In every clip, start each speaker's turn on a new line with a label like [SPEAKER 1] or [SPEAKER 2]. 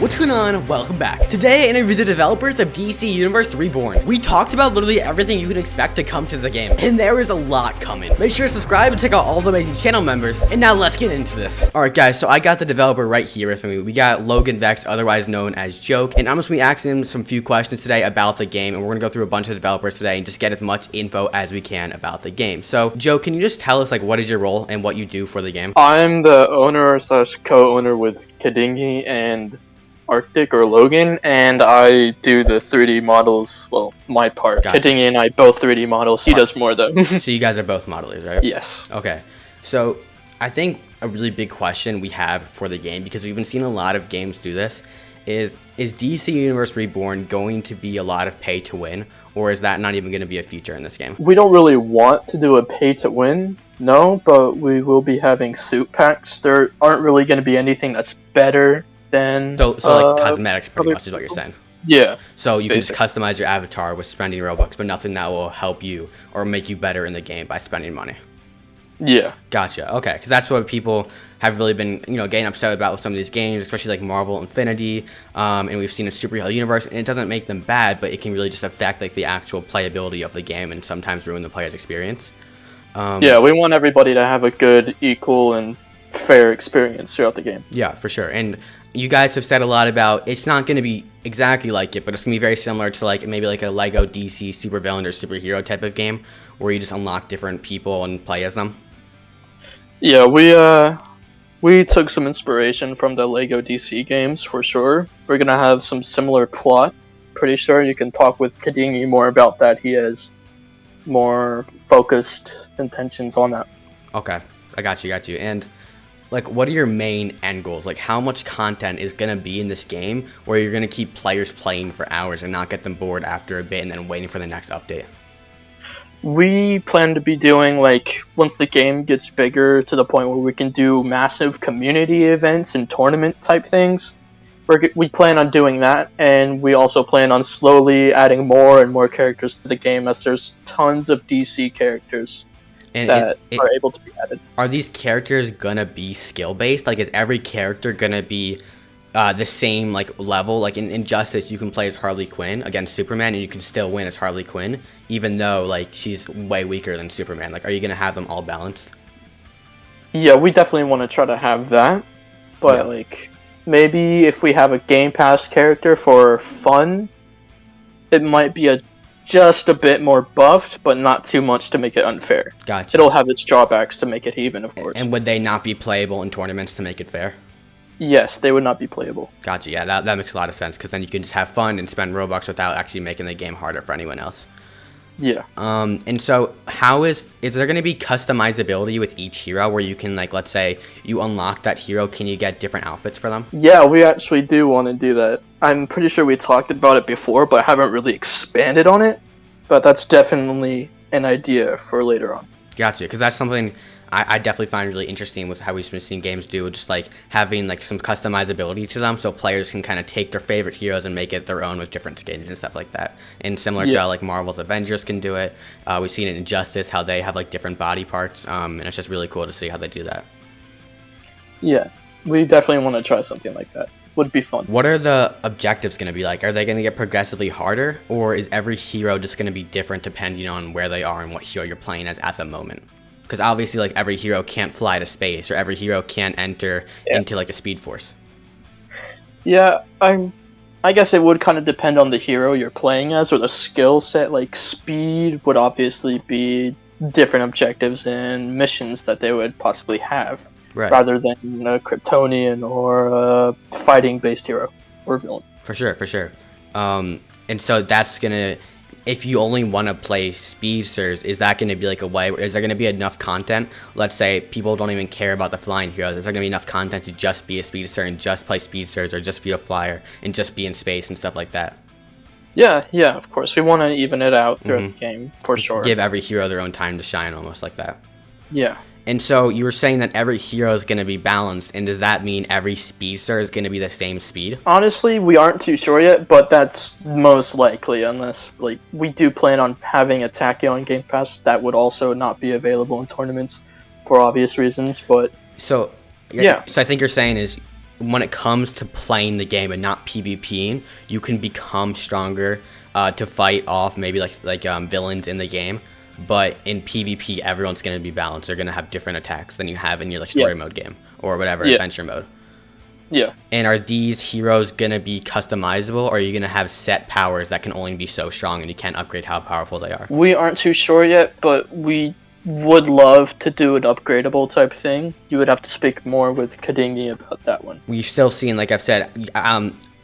[SPEAKER 1] What's going on? Welcome back. Today I interviewed the developers of DC Universe Reborn. We talked about literally everything you can expect to come to the game, and there is a lot coming. Make sure to subscribe and check out all the amazing channel members. And now let's get into this. Alright guys, so I got the developer right here with me. We got LunianVex, otherwise known as Joke, and I'm just gonna be asking him some few questions today about the game, and we're gonna go through a bunch of developers today and just get as much info as we can about the game. So Joe, can you just tell us like what is your role and what you do for the game?
[SPEAKER 2] I'm the owner / co-owner with Kadingy and Arctic or Logan, and I do the 3D models. Well, my part.
[SPEAKER 1] Gotcha.
[SPEAKER 2] Kadingy and I both 3D models. He does more though.
[SPEAKER 1] So you guys are both modelers, right?
[SPEAKER 2] Yes.
[SPEAKER 1] Okay. So I think a really big question we have for the game, because we've been seeing a lot of games do this, is DC Universe Reborn going to be a lot of pay to win, or is that not even going to be a feature in this game?
[SPEAKER 2] We don't really want to do a pay to win, no, but we will be having suit packs. There aren't really going to be anything that's better than
[SPEAKER 1] So like cosmetics pretty much is what you're saying.
[SPEAKER 2] Yeah.
[SPEAKER 1] So you can just customize your avatar with spending Robux, but nothing that will help you or make you better in the game by spending money.
[SPEAKER 2] Yeah.
[SPEAKER 1] Gotcha. Okay, because that's what people have really been, getting upset about with some of these games, especially like Marvel Infinity, and we've seen a superhero universe, and it doesn't make them bad, but it can really just affect like the actual playability of the game and sometimes ruin the player's experience.
[SPEAKER 2] Yeah, we want everybody to have a good, equal, and fair experience throughout the game.
[SPEAKER 1] Yeah, for sure. And you guys have said a lot about it's not going to be exactly like it, but it's going to be very similar to like maybe like a Lego DC supervillain or superhero type of game where you just unlock different people and play as them.
[SPEAKER 2] Yeah, we took some inspiration from the Lego DC games for sure. We're gonna have some similar plot. Pretty sure you can talk with Kadingy more about that. He has more focused intentions on that.
[SPEAKER 1] Okay, I got you. And like, what are your main end goals? Like, how much content is gonna be in this game where you're gonna keep players playing for hours and not get them bored after a bit and then waiting for the next update?
[SPEAKER 2] We plan to be doing, like, once the game gets bigger to the point where we can do massive community events and tournament type things, we plan on doing that, and we also plan on slowly adding more and more characters to the game, as there's tons of DC characters that are able to be added.
[SPEAKER 1] Are these characters gonna be skill based? Like, is every character gonna be the same like level? Like in Injustice, you can play as Harley Quinn against Superman, and you can still win as Harley Quinn, even though like she's way weaker than Superman. Like, are you gonna have them all balanced?
[SPEAKER 2] Yeah, we definitely want to try to have that, but like maybe if we have a Game Pass character for fun, it might be just a bit more buffed, but not too much to make it unfair.
[SPEAKER 1] Gotcha.
[SPEAKER 2] It'll have its drawbacks to make it even, of course.
[SPEAKER 1] And would they not be playable in tournaments to make it fair?
[SPEAKER 2] Yes, they would not be playable.
[SPEAKER 1] Gotcha. Yeah, that makes a lot of sense, because then you can just have fun and spend Robux without actually making the game harder for anyone else.
[SPEAKER 2] Yeah.
[SPEAKER 1] And so how is there going to be customizability with each hero where you can, like, let's say you unlock that hero, can you get different outfits for them?
[SPEAKER 2] Yeah, we actually do want to do that. I'm pretty sure we talked about it before, but haven't really expanded on it. But that's definitely an idea for later on.
[SPEAKER 1] Gotcha, because that's something I definitely find really interesting with how we've been seeing games do, just like having like some customizability to them, so players can kind of take their favorite heroes and make it their own with different skins and stuff like that. And similar to how like Marvel's Avengers can do it, we've seen it in Injustice how they have like different body parts, and it's just really cool to see how they do that.
[SPEAKER 2] Yeah, we definitely want to try something like that. Would be fun.
[SPEAKER 1] What are the objectives going to be like? Are they going to get progressively harder, or is every hero just going to be different depending on where they are and what hero you're playing as at the moment? Because obviously, like, every hero can't fly to space, or every hero can't enter into like a speed force.
[SPEAKER 2] Yeah, I guess it would kind of depend on the hero you're playing as, or the skill set. Like, speed would obviously be different objectives and missions that they would possibly have. Right. Rather than a Kryptonian or a fighting-based hero or villain. For
[SPEAKER 1] sure. And so that's gonna, if you only want to play speedsters, is that going to be like a way? Is there going to be enough content? Let's say people don't even care about the flying heroes. Is there going to be enough content to just be a speedster and just play speedsters, or just be a flyer and just be in space and stuff like that?
[SPEAKER 2] Yeah, of course. We want to even it out throughout the game, for sure.
[SPEAKER 1] Give every hero their own time to shine, almost like that.
[SPEAKER 2] Yeah.
[SPEAKER 1] And so you were saying that every hero is going to be balanced, and does that mean every speedster is going to be the same speed?
[SPEAKER 2] Honestly, we aren't too sure yet, but that's most likely, unless like we do plan on having a Tachyon Game Pass that would also not be available in tournaments for obvious reasons. But
[SPEAKER 1] so I think you're saying is when it comes to playing the game and not PvPing, you can become stronger to fight off maybe like villains in the game. But in PvP, everyone's going to be balanced. They're going to have different attacks than you have in your like story mode game or whatever adventure mode.
[SPEAKER 2] Yeah.
[SPEAKER 1] And are these heroes going to be customizable, or are you going to have set powers that can only be so strong and you can't upgrade how powerful they are?
[SPEAKER 2] We aren't too sure yet, but we would love to do an upgradable type thing. You would have to speak more with Kadingy about that one.
[SPEAKER 1] We've still seen, like I've said,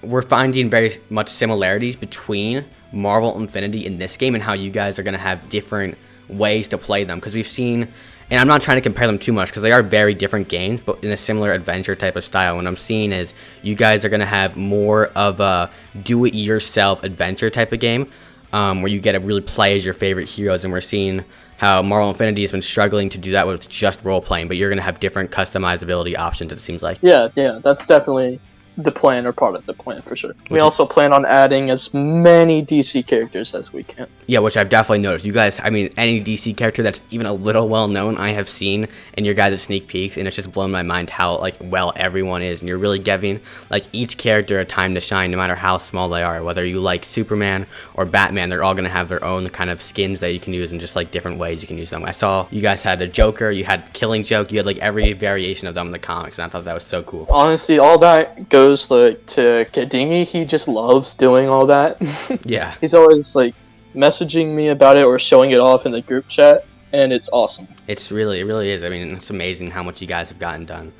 [SPEAKER 1] we're finding very much similarities between Marvel Infinity in this game and how you guys are going to have different ways to play them, because we've seen, and I'm not trying to compare them too much because they are very different games, but in a similar adventure type of style. What I'm seeing is you guys are going to have more of a do-it-yourself adventure type of game, where you get to really play as your favorite heroes, and we're seeing how Marvel Infinity has been struggling to do that with just role-playing, but you're going to have different customizability options, it seems like.
[SPEAKER 2] Yeah, that's definitely the plan, or part of the plan for sure. We also plan on adding as many DC characters as we can.
[SPEAKER 1] Yeah, which I've definitely noticed. You guys, I mean, any DC character that's even a little well known, I have seen in your guys' sneak peeks, and it's just blown my mind how like well everyone is, and you're really giving like each character a time to shine, no matter how small they are. Whether you like Superman or Batman, they're all gonna have their own kind of skins that you can use, and just like different ways you can use them. I saw you guys had the Joker, you had Killing Joke, you had like every variation of them in the comics, and I thought that was so cool.
[SPEAKER 2] Honestly, all that goes like to Kadingy. He just loves doing all that.
[SPEAKER 1] Yeah.
[SPEAKER 2] He's always like messaging me about it or showing it off in the group chat, and it's awesome.
[SPEAKER 1] It really is. I mean, it's amazing how much you guys have gotten done.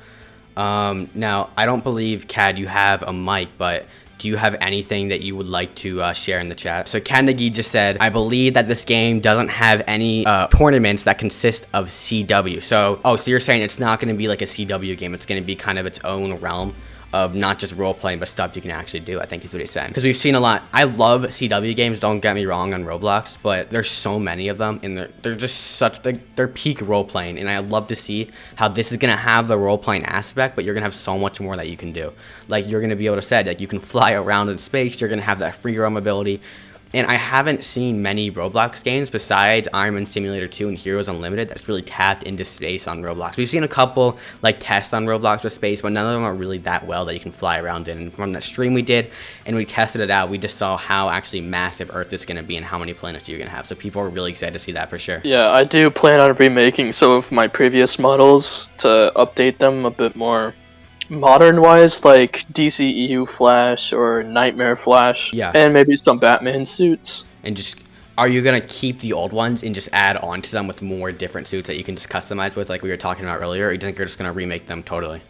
[SPEAKER 1] Now, I don't believe, Cad, you have a mic, but do you have anything that you would like to share in the chat? So Kadingy just said, I believe that this game doesn't have any tournaments that consist of CW. So you're saying it's not going to be like a CW game. It's going to be kind of its own realm of not just role-playing, but stuff you can actually do, I think is what he's saying. Because we've seen a lot. I love CW games, don't get me wrong, on Roblox, but there's so many of them, and they're just such, they're peak role-playing, and I love to see how this is going to have the role-playing aspect, but you're going to have so much more that you can do. Like, you're going to be able to say, like, you can fly around in space, you're going to have that free roam ability. And I haven't seen many Roblox games besides Iron Man Simulator 2 and Heroes Unlimited that's really tapped into space on Roblox. We've seen a couple like tests on Roblox with space, but none of them are really that well that you can fly around in. And from that stream we did, and we tested it out, we just saw how actually massive Earth is going to be and how many planets you're going to have. So people are really excited to see that for sure.
[SPEAKER 2] Yeah, I do plan on remaking some of my previous models to update them a bit more modern wise, like DCEU Flash or Nightmare Flash.
[SPEAKER 1] Yeah.
[SPEAKER 2] And maybe some Batman suits.
[SPEAKER 1] And just, are you going to keep the old ones and just add on to them with more different suits that you can just customize with, like we were talking about earlier, or you think you're just going to remake them totally?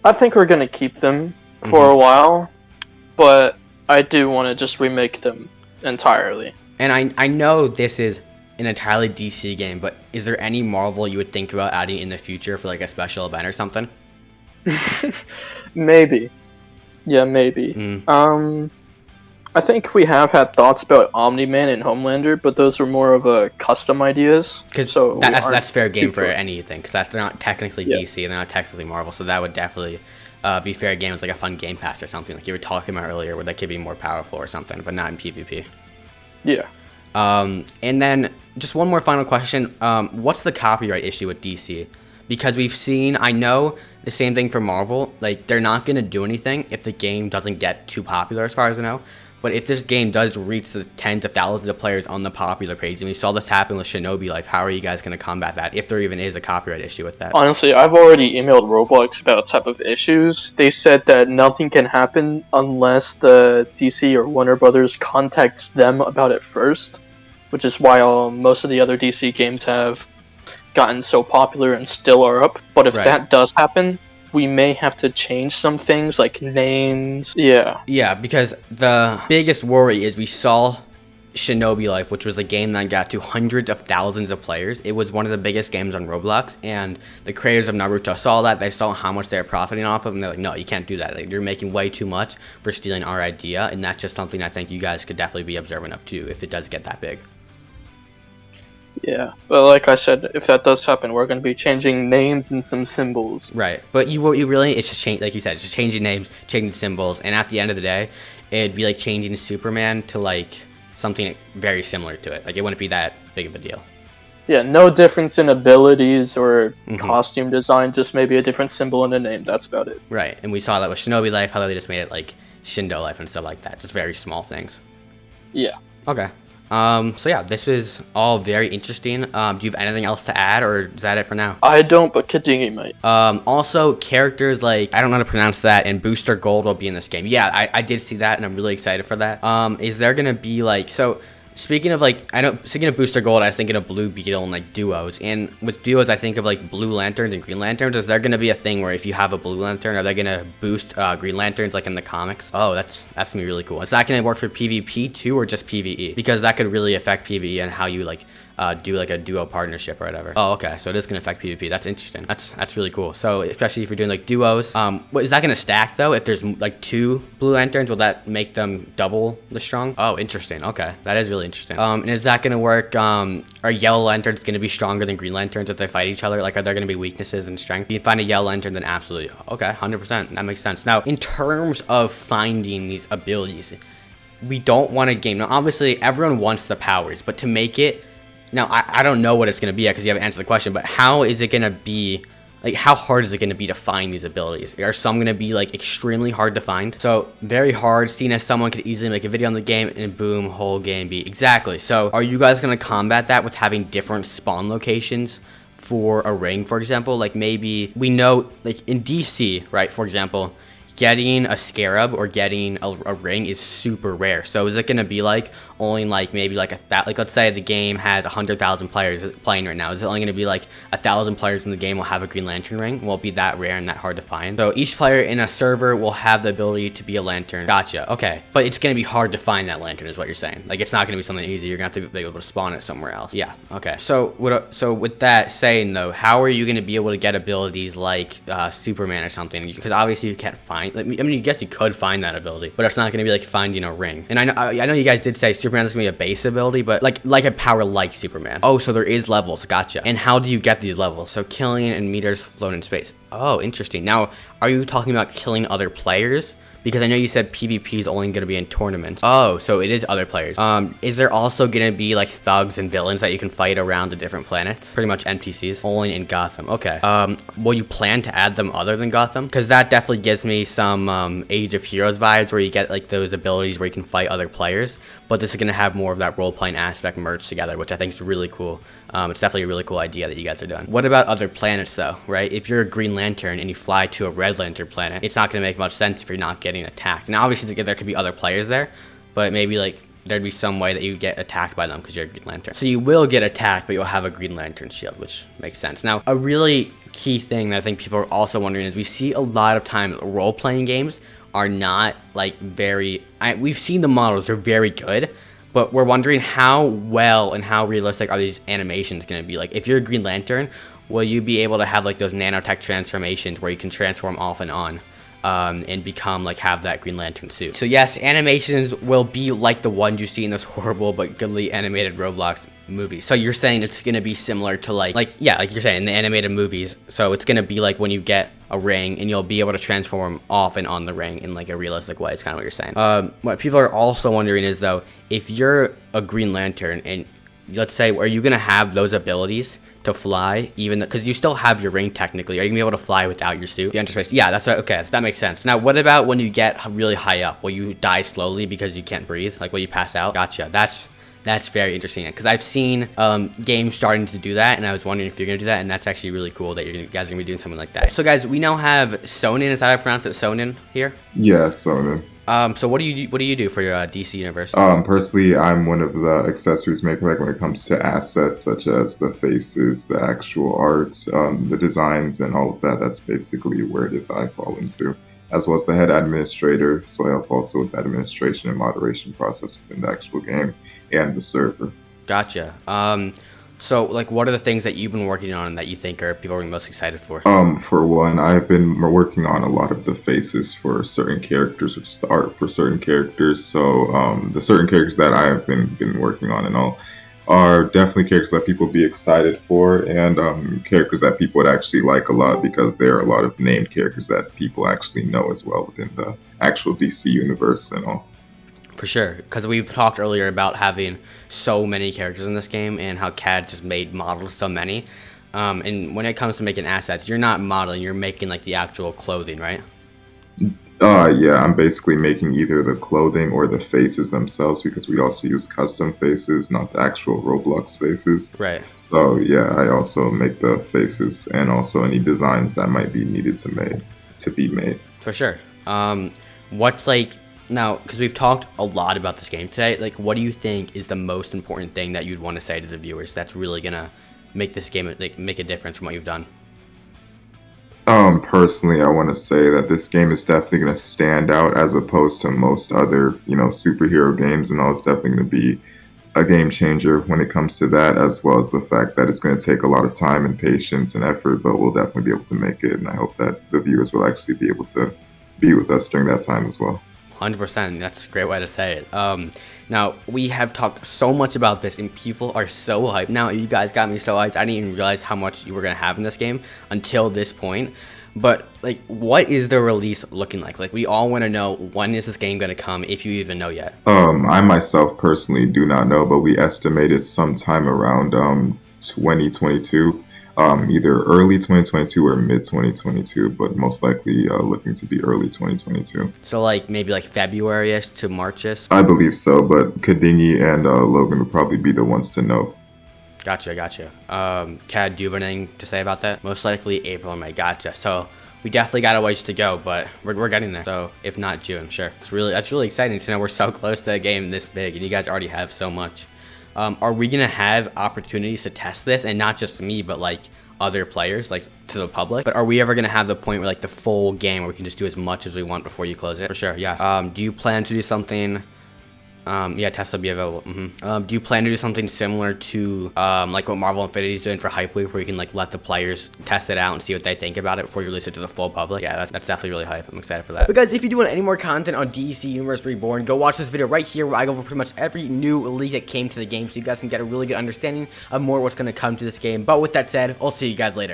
[SPEAKER 2] I think we're going to keep them for a while, but I do want to just remake them entirely.
[SPEAKER 1] And I know this is an entirely DC game, but is there any Marvel you would think about adding in the future for like a special event or something?
[SPEAKER 2] Maybe. Yeah, maybe. I think we have had thoughts about Omni-Man and Homelander, but those were more of a custom ideas.
[SPEAKER 1] Because that's fair game for anything, because they're not technically DC and they're not technically Marvel, so that would definitely be fair game as like a fun game pass or something like you were talking about earlier, where they could be more powerful or something, but not in PvP.
[SPEAKER 2] Yeah.
[SPEAKER 1] And then just one more final question. What's the copyright issue with DC? Because we've seen, I know the same thing for Marvel, like they're not going to do anything if the game doesn't get too popular as far as I know. But if this game does reach the tens of thousands of players on the popular page, and we saw this happen with Shinobi Life, how are you guys going to combat that, if there even is a copyright issue with that?
[SPEAKER 2] Honestly, I've already emailed Roblox about type of issues. They said that nothing can happen unless the DC or Warner Brothers contacts them about it first, which is why most of the other DC games have gotten so popular and still are up. But if that does happen, we may have to change some things like names. Yeah,
[SPEAKER 1] because the biggest worry is we saw Shinobi Life, which was a game that got to hundreds of thousands of players. It was one of the biggest games on Roblox, and the creators of Naruto saw that. They saw how much they were profiting off of, and they're like, no, you can't do that. Like, you're making way too much for stealing our idea, and that's just something I think you guys could definitely be observant of too if it does get that big.
[SPEAKER 2] Yeah, but like I said, if that does happen, we're going to be changing names and some symbols.
[SPEAKER 1] Right, but you really, it's just change, like you said, it's just changing names, changing symbols, and at the end of the day, it'd be like changing Superman to like something very similar to it. Like, it wouldn't be that big of a deal.
[SPEAKER 2] Yeah, no difference in abilities or
[SPEAKER 1] Mhm.
[SPEAKER 2] costume design, just maybe a different symbol and a name. That's about it.
[SPEAKER 1] Right, and we saw that with Shinobi Life, how they just made it like Shindo Life and stuff like that. Just very small things.
[SPEAKER 2] Yeah.
[SPEAKER 1] Okay. So yeah, this is all very interesting. Do you have anything else to add, or is that it for now?
[SPEAKER 2] I don't, but Kadingy might.
[SPEAKER 1] Also characters like, I don't know how to pronounce that, and Booster Gold will be in this game. Yeah, I did see that, and I'm really excited for that. Is there gonna be like, so speaking of like, speaking of Booster Gold, I was thinking of Blue Beetle and like duos. And with duos, I think of like Blue Lanterns and Green Lanterns. Is there gonna be a thing where if you have a Blue Lantern, are they gonna boost Green Lanterns like in the comics? Oh, that's gonna be really cool. Is that gonna work for PvP too, or just PvE? Because that could really affect PvE and how you like do like a duo partnership or whatever. Oh, okay, so it is gonna affect PvP. That's interesting. That's really cool. So especially if you're doing like duos, what is that gonna stack though? If there's like 2 Blue Lanterns, will that make them double the strong? Oh, interesting. Okay, that is really interesting. And is that gonna work? Are Yellow Lanterns gonna be stronger than Green Lanterns if they fight each other? Like, are there gonna be weaknesses and strength? If you find a Yellow Lantern, then absolutely. Okay, 100%. That makes sense. Now, in terms of finding these abilities, we don't want a game. Now, obviously, everyone wants the powers, but to make it, now, I don't know what it's going to be yet because you haven't answered the question, but how is it going to be, like, how hard is it going to be to find these abilities? Are some going to be, like, extremely hard to find? So, very hard, seen as someone could easily make a video on the game and boom, whole game beat. Exactly. So, are you guys going to combat that with having different spawn locations for a ring, for example? Like, maybe, we know, like, in DC, right, for example, getting a scarab or getting a ring is super rare. So is it going to be like only like maybe like like let's say the game has 100,000 players playing right now, is it only going to be like 1,000 players in the game will have a Green Lantern ring? Will it be that rare and that hard to find? So each player in a server will have the ability to be a lantern. Gotcha. Okay, but it's going to be hard to find that lantern is what you're saying. Like, it's not going to be something easy. You're going to have to be able to spawn it somewhere else. Yeah. Okay. So with that saying though, how are you going to be able to get abilities like Superman or something? Because obviously you can't find, I mean, you guess you could find that ability, but it's not going to be like finding a ring. And I know you guys did say Superman is going to be a base ability, but like a power like Superman. Oh, so there is levels. Gotcha. And how do you get these levels? So killing and meters float in space. Oh, interesting. Now, are you talking about killing other players? Because I know you said PvP is only going to be in tournaments. Oh, so it is other players. Is there also going to be like thugs and villains that you can fight around the different planets? Pretty much NPCs, only in Gotham. Okay. Will you plan to add them other than Gotham? Because that definitely gives me some Age of Heroes vibes where you get like those abilities where you can fight other players. But this is going to have more of that role-playing aspect merged together, which I think is really cool. It's definitely a really cool idea that you guys are doing. What about other planets though, right? If you're a Green Lantern and you fly to a Red Lantern planet, it's not going to make much sense if you're not getting attacked. Now, obviously, there could be other players there, but maybe like there'd be some way that you get attacked by them because you're a Green Lantern. So you will get attacked, but you'll have a Green Lantern shield, which makes sense. Now, a really key thing that I think people are also wondering is we see a lot of times role-playing games are not like we've seen the models, they're very good, but we're wondering how well and how realistic are these animations going to be. Like, if you're a Green Lantern, will you be able to have like those nanotech transformations where you can transform off and on and become like have that Green Lantern suit? So yes, animations will be like the ones you see in those horrible but goodly animated Roblox movies. So you're saying it's going to be similar to like you're saying the animated movies. So it's going to be like when you get a ring and you'll be able to transform off and on the ring in like a realistic way. It's kind of what you're saying. What people are also wondering is though, if you're a Green Lantern and let's say, are you going to have those abilities to fly, even because you still have your ring technically? Are you gonna be able to fly without your suit? The enter space. Yeah, that's right. Okay, that makes sense. Now, what about when you get really high up? Will you die slowly because you can't breathe? Like, will you pass out? Gotcha. That's very interesting because I've seen games starting to do that, and I was wondering if you're gonna do that, and that's actually really cool that you guys are gonna be doing something like that. So, guys, we now have Sonan. Is that how I pronounce it? Sonan here.
[SPEAKER 3] Yeah, Sonan.
[SPEAKER 1] So what do you do for your DC universe?
[SPEAKER 3] Personally, I'm one of the accessories maker, like when it comes to assets such as the faces, the actual art, the designs, and all of that. That's basically where it is I fall into, as well as the head administrator. So I help also with the administration and moderation process within the actual game and the server.
[SPEAKER 1] Gotcha. So, like, what are the things that you've been working on that you think are people are most excited for?
[SPEAKER 3] For one, I've been working on a lot of the faces for certain characters, or just the art for certain characters. So, the certain characters that I have been working on and all are definitely characters that people be excited for, and characters that people would actually like a lot because there are a lot of named characters that people actually know as well within the actual DC universe and all.
[SPEAKER 1] For sure, because we've talked earlier about having so many characters in this game and how CAD just made models so many. And when it comes to making assets, you're not modeling, you're making like the actual clothing, right?
[SPEAKER 3] Yeah, I'm basically making either the clothing or the faces themselves because we also use custom faces, not the actual Roblox faces.
[SPEAKER 1] Right.
[SPEAKER 3] So yeah, I also make the faces and also any designs that might be needed to be made.
[SPEAKER 1] For sure. What's like now, because we've talked a lot about this game today, like what do you think is the most important thing that you'd want to say to the viewers that's really gonna make this game like make a difference from what you've done?
[SPEAKER 3] Personally, I want to say that this game is definitely going to stand out as opposed to most other, superhero games, and all. It's definitely going to be a game changer when it comes to that, as well as the fact that it's going to take a lot of time and patience and effort, but we'll definitely be able to make it, and I hope that the viewers will actually be able to be with us during that time as well.
[SPEAKER 1] 100%. That's a great way to say it. Now, we have talked so much about this, and people are so hyped. Now, you guys got me so hyped. I didn't even realize how much you were going to have in this game until this point. But, like, what is the release looking like? Like, we all want to know, when is this game going to come, if you even know yet?
[SPEAKER 3] I myself personally do not know, but we estimated sometime around 2022. Either early 2022 or mid 2022, but most likely looking to be early 2022.
[SPEAKER 1] So like maybe like February-ish to March-ish?
[SPEAKER 3] I believe so, but Kadingy and Logan would probably be the ones to know.
[SPEAKER 1] Gotcha. Cad, do you have anything to say about that? Most likely April or May. Gotcha. So we definitely got a ways to go, but we're getting there. So if not June, sure. That's really exciting to know we're so close to a game this big, and you guys already have so much. Are we gonna have opportunities to test this, and not just me, but like other players, like to the public? But are we ever gonna have the point where like the full game where we can just do as much as we want before you close it? For sure, yeah. Do you plan to do something? Yeah, test will be available. Do you plan to do something similar to like what Marvel Infinity is doing for Hype Week, where you can like let the players test it out and see what they think about it before you release it to the full public? Yeah, that's definitely really hype. I'm excited for that. But guys, if you do want any more content on DC Universe Reborn, go watch this video right here where I go over pretty much every new leak that came to the game, so you guys can get a really good understanding of more what's going to come to this game. But with that said, I'll see you guys later.